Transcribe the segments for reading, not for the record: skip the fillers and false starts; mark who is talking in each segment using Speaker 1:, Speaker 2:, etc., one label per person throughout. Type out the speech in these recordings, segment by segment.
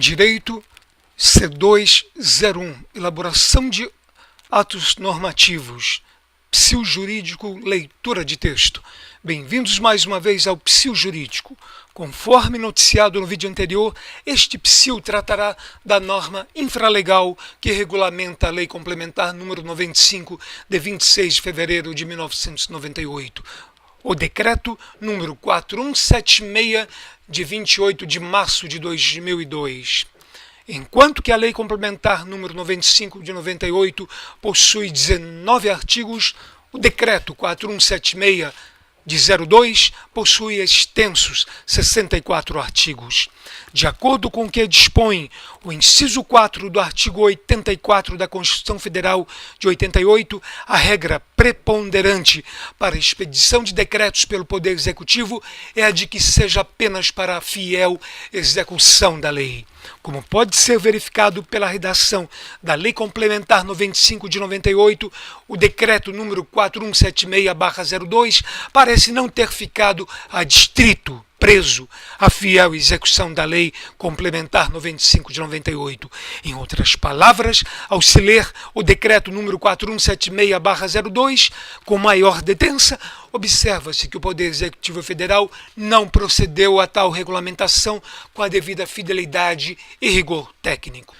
Speaker 1: Direito C201, elaboração de atos normativos, Psil Jurídico, leitura de texto. Bem-vindos mais uma vez ao Psil Jurídico. Conforme noticiado no vídeo anterior, este Psil tratará da norma infralegal que regulamenta a Lei Complementar número 95, de 26 de fevereiro de 1998. O Decreto número 4176, de 28 de março de 2002. Enquanto que a Lei Complementar número 95 de 98 possui 19 artigos, o Decreto 4176 de 02 possui extensos 64 artigos. De acordo com o que dispõe o inciso 4 do artigo 84 da Constituição Federal de 88, a regra preponderante para a expedição de decretos pelo Poder Executivo é a de que seja apenas para a fiel execução da lei. Como pode ser verificado pela redação da Lei Complementar 95 de 98, o Decreto número 4176/02 parece não ter ficado adstrito, preso à fiel execução da Lei Complementar 95 de 98. Em outras palavras, ao se ler o Decreto número 4176/02 com maior detença, observa-se que o Poder Executivo Federal não procedeu a tal regulamentação com a devida fidelidade e rigor técnico.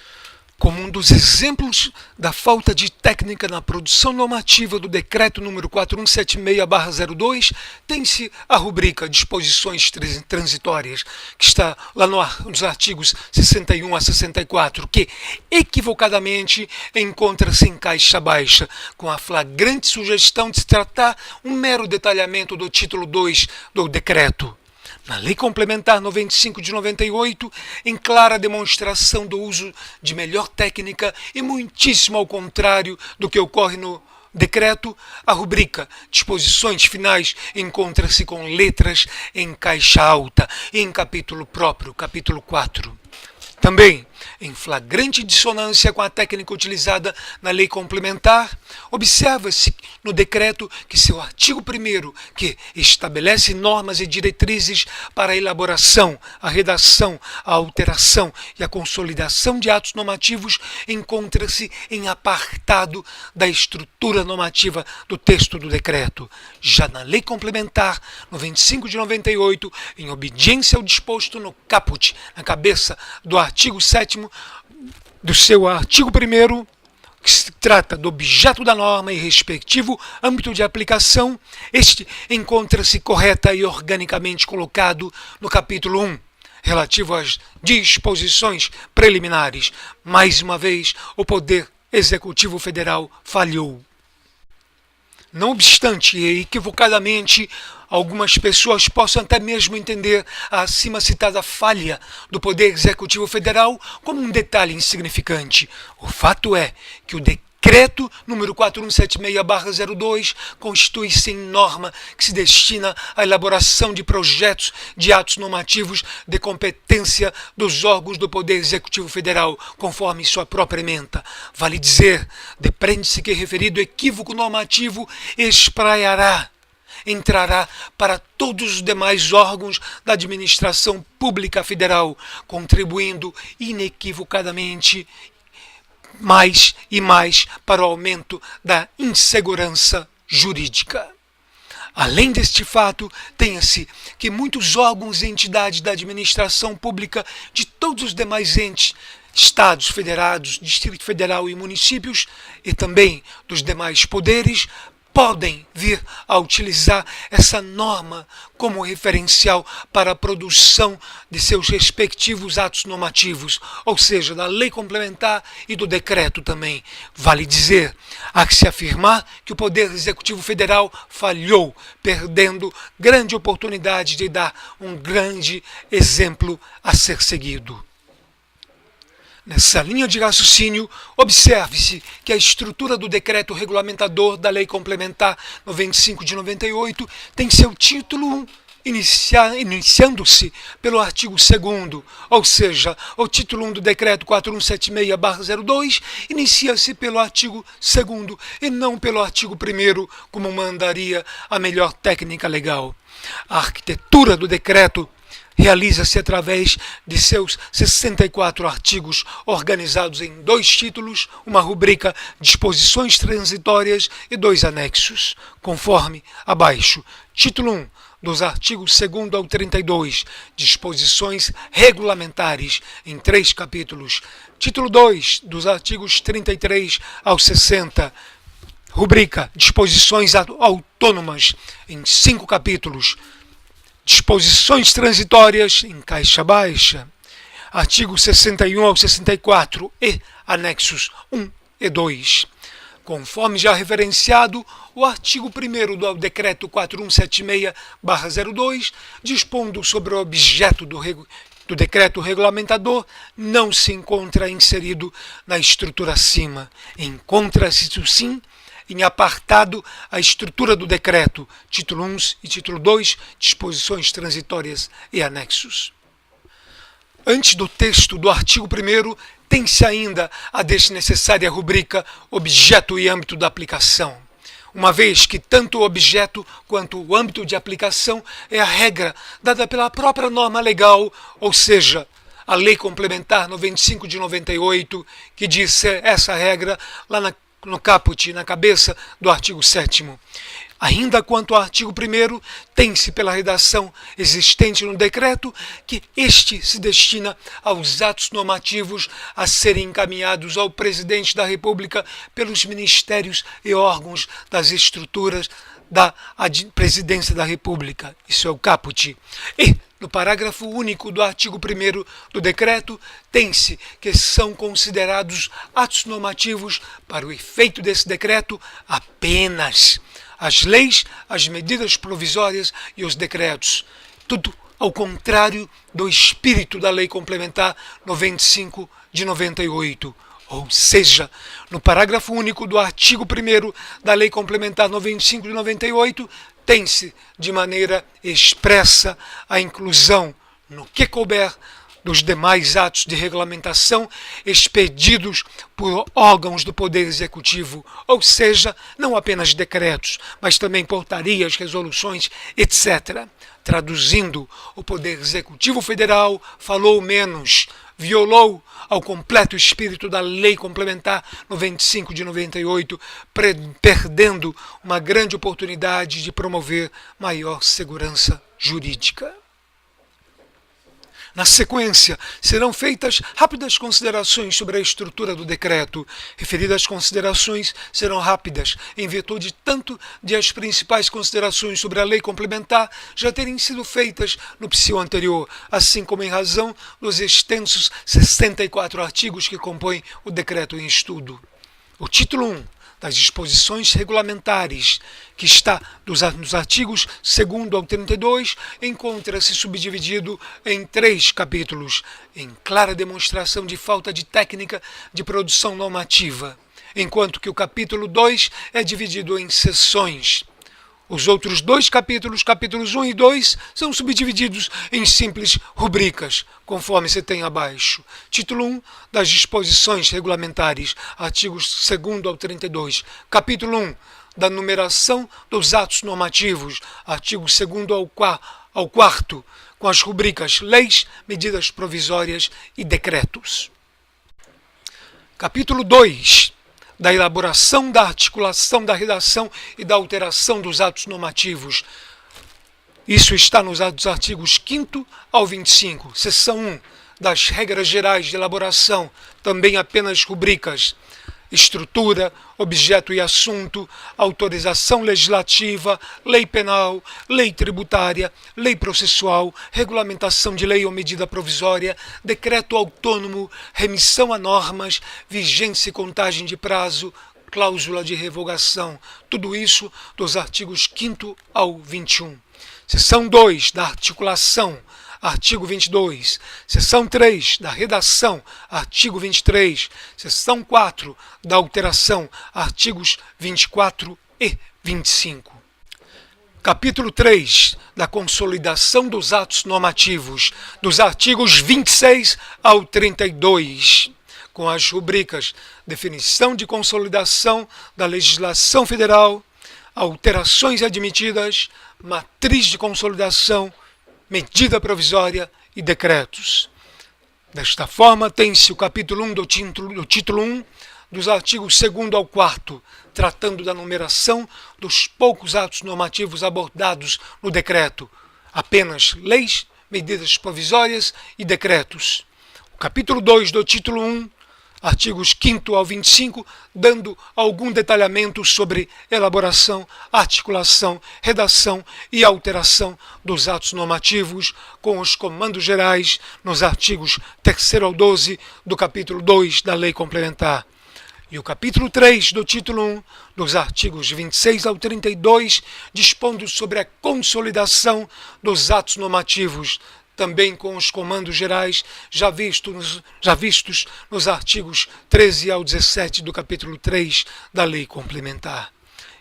Speaker 1: Como um dos exemplos da falta de técnica na produção normativa do Decreto número 4176/02, tem-se a rubrica Disposições Transitórias, que está lá nos artigos 61 a 64, que equivocadamente encontra-se em caixa baixa, com a flagrante sugestão de se tratar um mero detalhamento do título 2 do decreto. Na Lei Complementar 95 de 98, em clara demonstração do uso de melhor técnica e muitíssimo ao contrário do que ocorre no decreto, a rubrica Disposições Finais encontra-se com letras em caixa alta e em capítulo próprio, capítulo 4. Também, em flagrante dissonância com a técnica utilizada na Lei Complementar, observa-se no decreto que seu artigo 1º, que estabelece normas e diretrizes para a elaboração, a redação, a alteração e a consolidação de atos normativos, encontra-se em apartado da estrutura normativa do texto do decreto. Já na Lei Complementar 95 de 98, em obediência ao disposto no caput, na cabeça do artigo 7º, do seu artigo 1º, que se trata do objeto da norma e respectivo âmbito de aplicação, este encontra-se correta e organicamente colocado no capítulo 1, relativo às disposições preliminares. Mais uma vez, o Poder Executivo Federal falhou. Não obstante, equivocadamente, algumas pessoas possam até mesmo entender a acima citada falha do Poder Executivo Federal como um detalhe insignificante. O fato é que o Decreto número 4176/02 constitui-se em norma que se destina à elaboração de projetos de atos normativos de competência dos órgãos do Poder Executivo Federal, conforme sua própria ementa. Vale dizer, depreende-se que referido equívoco normativo entrará para todos os demais órgãos da administração pública federal, contribuindo inequivocadamente mais e mais para o aumento da insegurança jurídica. Além deste fato, tenha-se que muitos órgãos e entidades da administração pública de todos os demais entes, estados federados, Distrito Federal e municípios, e também dos demais poderes, podem vir a utilizar essa norma como referencial para a produção de seus respectivos atos normativos, ou seja, da Lei Complementar e do decreto também. Vale dizer, há que se afirmar que o Poder Executivo Federal falhou, perdendo grande oportunidade de dar um grande exemplo a ser seguido. Nessa linha de raciocínio, observe-se que a estrutura do decreto regulamentador da Lei Complementar 95 de 98 tem seu título 1, iniciando-se pelo artigo 2º, ou seja, o título 1 do decreto 4176/02 inicia-se pelo artigo 2º e não pelo artigo 1º, como mandaria a melhor técnica legal. A arquitetura do decreto realiza-se através de seus 64 artigos organizados em 2 títulos, uma rubrica Disposições Transitórias e 2 anexos, conforme abaixo. Título 1, dos artigos 2º ao 32, Disposições Regulamentares, em 3 capítulos. Título 2, dos artigos 33 ao 60, rubrica Disposições Autônomas, em 5 capítulos. Disposições transitórias em caixa baixa, artigos 61 ao 64 e anexos 1 e 2. Conforme já referenciado, o artigo 1º do Decreto 4176/02, dispondo sobre o objeto do decreto regulamentador, não se encontra inserido na estrutura acima. Encontra-se, sim, em apartado a estrutura do decreto, título 1 e título 2, disposições transitórias e anexos. Antes do texto do artigo 1º, tem-se ainda a desnecessária rubrica objeto e âmbito da aplicação, uma vez que tanto o objeto quanto o âmbito de aplicação é a regra dada pela própria norma legal, ou seja, a Lei Complementar 95 de 98, que diz essa regra lá no caput, na cabeça do artigo 7º. Ainda quanto ao artigo 1º, tem-se pela redação existente no decreto que este se destina aos atos normativos a serem encaminhados ao Presidente da República pelos ministérios e órgãos das estruturas da Presidência da República. Isso é o caput. E no parágrafo único do artigo 1º do decreto, tem-se que são considerados atos normativos para o efeito desse decreto apenas as leis, as medidas provisórias e os decretos. Tudo ao contrário do espírito da Lei Complementar 95 de 98. Ou seja, no parágrafo único do artigo 1º da Lei Complementar 95 de 98, tem-se de maneira expressa a inclusão, no que couber, dos demais atos de regulamentação expedidos por órgãos do Poder Executivo, ou seja, não apenas decretos, mas também portarias, resoluções, etc. Traduzindo, o Poder Executivo Federal falou menos, violou ao completo espírito da Lei Complementar 95 de 98, perdendo uma grande oportunidade de promover maior segurança jurídica. Na sequência, serão feitas rápidas considerações sobre a estrutura do decreto. Referidas considerações serão rápidas, em virtude tanto de as principais considerações sobre a lei complementar já terem sido feitas no psio anterior, assim como em razão dos extensos 64 artigos que compõem o decreto em estudo. O título 1 das disposições regulamentares, que está nos artigos 2º ao 32, encontra-se subdividido em 3 capítulos, em clara demonstração de falta de técnica de produção normativa, enquanto que o capítulo 2 é dividido em seções. Os outros 2 capítulos, capítulos 1 e 2, são subdivididos em simples rubricas, conforme se tem abaixo. Título 1 das disposições regulamentares, artigos 2º ao 32. Capítulo 1 da numeração dos atos normativos, artigo 2º ao 4º, com as rubricas leis, medidas provisórias e decretos. Capítulo 2 da elaboração, da articulação, da redação e da alteração dos atos normativos. Isso está nos artigos 5º ao 25. Seção 1, das regras gerais de elaboração, também apenas rubricas: estrutura, objeto e assunto, autorização legislativa, lei penal, lei tributária, lei processual, regulamentação de lei ou medida provisória, decreto autônomo, remissão a normas, vigência e contagem de prazo, cláusula de revogação. Tudo isso dos artigos 5º ao 21. Seção 2 da articulação, artigo 22, seção 3 da redação, artigo 23, seção 4 da alteração, artigos 24 e 25. Capítulo 3 da consolidação dos atos normativos, dos artigos 26 ao 32, com as rubricas definição de consolidação da legislação federal, alterações admitidas, matriz de consolidação medida provisória e decretos. Desta forma, tem-se o capítulo 1 do título 1, dos artigos 2º ao 4º, tratando da numeração dos poucos atos normativos abordados no decreto, apenas leis, medidas provisórias e decretos. O capítulo 2 do título 1, artigos 5º ao 25, dando algum detalhamento sobre elaboração, articulação, redação e alteração dos atos normativos, com os comandos gerais nos artigos 3º ao 12 do capítulo 2 da Lei Complementar. E o capítulo 3 do título 1, dos artigos 26 ao 32, dispondo sobre a consolidação dos atos normativos, também com os comandos gerais já vistos nos artigos 13 ao 17 do capítulo 3 da Lei Complementar.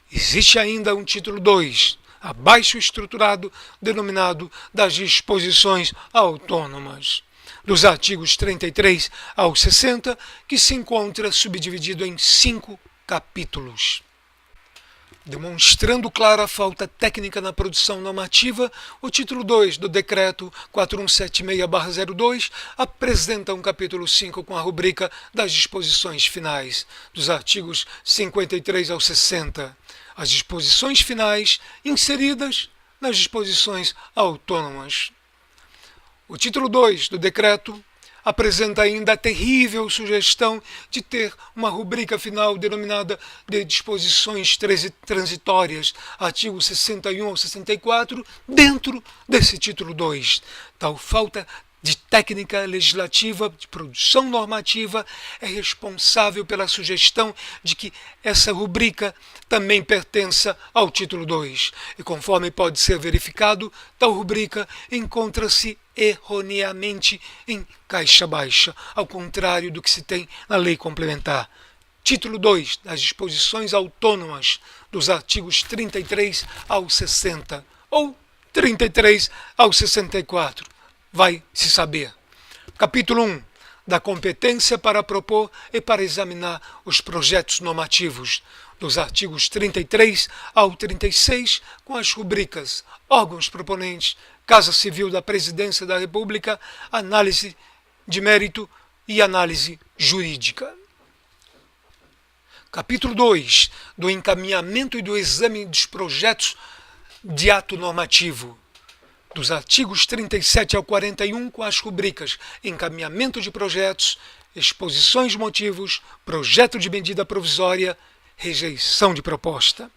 Speaker 1: Existe ainda um título 2, abaixo estruturado, denominado das disposições autônomas, dos artigos 33 ao 60, que se encontra subdividido em 5 capítulos. Demonstrando clara falta técnica na produção normativa, o título 2 do Decreto 4176/02 apresenta um capítulo 5 com a rubrica das disposições finais, dos artigos 53 ao 60. As disposições finais inseridas nas disposições autônomas. O título 2 do Decreto apresenta ainda a terrível sugestão de ter uma rubrica final denominada de disposições transitórias, artigos 61 ao 64, dentro desse título 2. Tal falta de técnica legislativa, de produção normativa, é responsável pela sugestão de que essa rubrica também pertença ao título 2. E conforme pode ser verificado, tal rubrica encontra-se erroneamente em caixa baixa, ao contrário do que se tem na Lei Complementar. Título 2 das disposições autônomas, dos artigos 33 ao 60, ou 33 ao 64. Vai se saber. Capítulo 1. Da competência para propor e para examinar os projetos normativos, dos artigos 33 ao 36, com as rubricas órgãos proponentes, Casa Civil da Presidência da República, análise de mérito e análise jurídica. Capítulo 2. Do encaminhamento e do exame dos projetos de ato normativo, dos artigos 37 ao 41, com as rubricas encaminhamento de projetos, exposições de motivos, projeto de medida provisória, rejeição de proposta.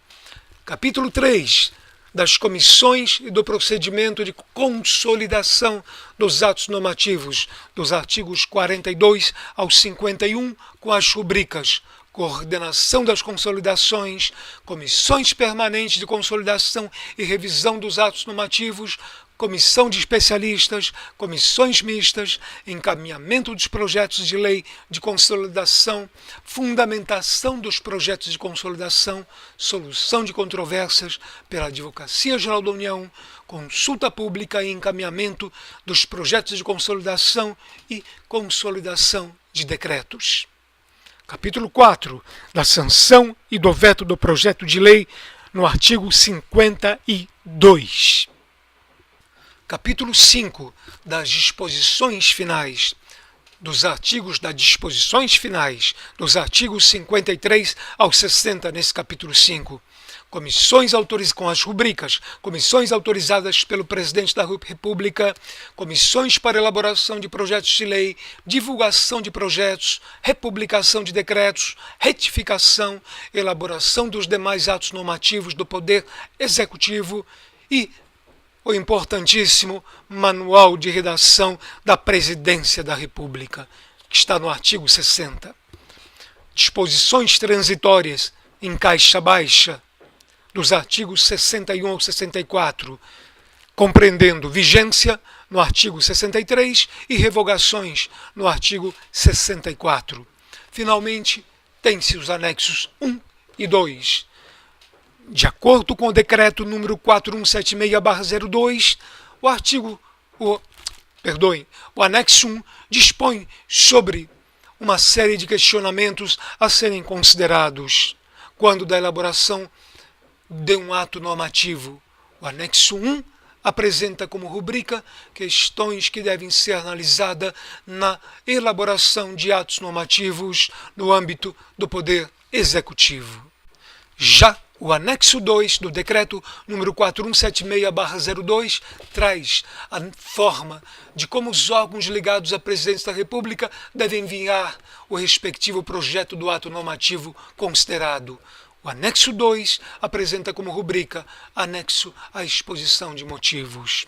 Speaker 1: Capítulo 3. Das comissões e do procedimento de consolidação dos atos normativos, dos artigos 42 ao 51, com as rubricas coordenação das consolidações, comissões permanentes de consolidação e revisão dos atos normativos, comissão de especialistas, comissões mistas, encaminhamento dos projetos de lei de consolidação, fundamentação dos projetos de consolidação, solução de controvérsias pela Advocacia Geral da União, consulta pública e encaminhamento dos projetos de consolidação e consolidação de decretos. Capítulo 4. Da sanção e do veto do projeto de lei, no artigo 52. Capítulo 5. Das disposições finais, dos artigos dos artigos 53 ao 60, nesse capítulo 5. Comissões com as rubricas, comissões autorizadas pelo Presidente da República, comissões para elaboração de projetos de lei, divulgação de projetos, republicação de decretos, retificação, elaboração dos demais atos normativos do Poder Executivo e o importantíssimo Manual de Redação da Presidência da República, que está no artigo 60. Disposições transitórias em caixa baixa, dos artigos 61 ao 64, compreendendo vigência no artigo 63 e revogações no artigo 64. Finalmente, tem-se os anexos 1 e 2. De acordo com o decreto número 4176/02, o anexo 1 dispõe sobre uma série de questionamentos a serem considerados quando da elaboração de um ato normativo. O anexo 1 apresenta como rubrica questões que devem ser analisadas na elaboração de atos normativos no âmbito do Poder Executivo. Já o anexo 2 do decreto número 4176/02 traz a forma de como os órgãos ligados à Presidência da República devem enviar o respectivo projeto do ato normativo considerado. O anexo 2 apresenta como rubrica anexo à exposição de motivos.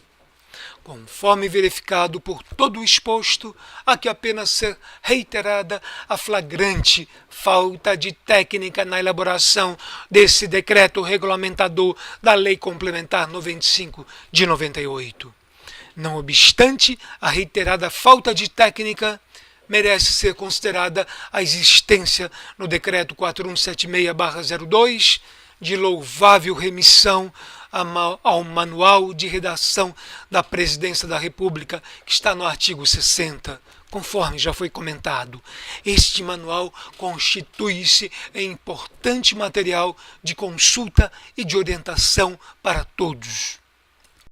Speaker 1: Conforme verificado por todo o exposto, há que apenas ser reiterada a flagrante falta de técnica na elaboração desse decreto regulamentador da Lei Complementar 95 de 98. Não obstante a reiterada falta de técnica, merece ser considerada a existência no decreto 4176/02 de louvável remissão ao Manual de Redação da Presidência da República, que está no artigo 60, conforme já foi comentado. Este manual constitui-se em importante material de consulta e de orientação para todos.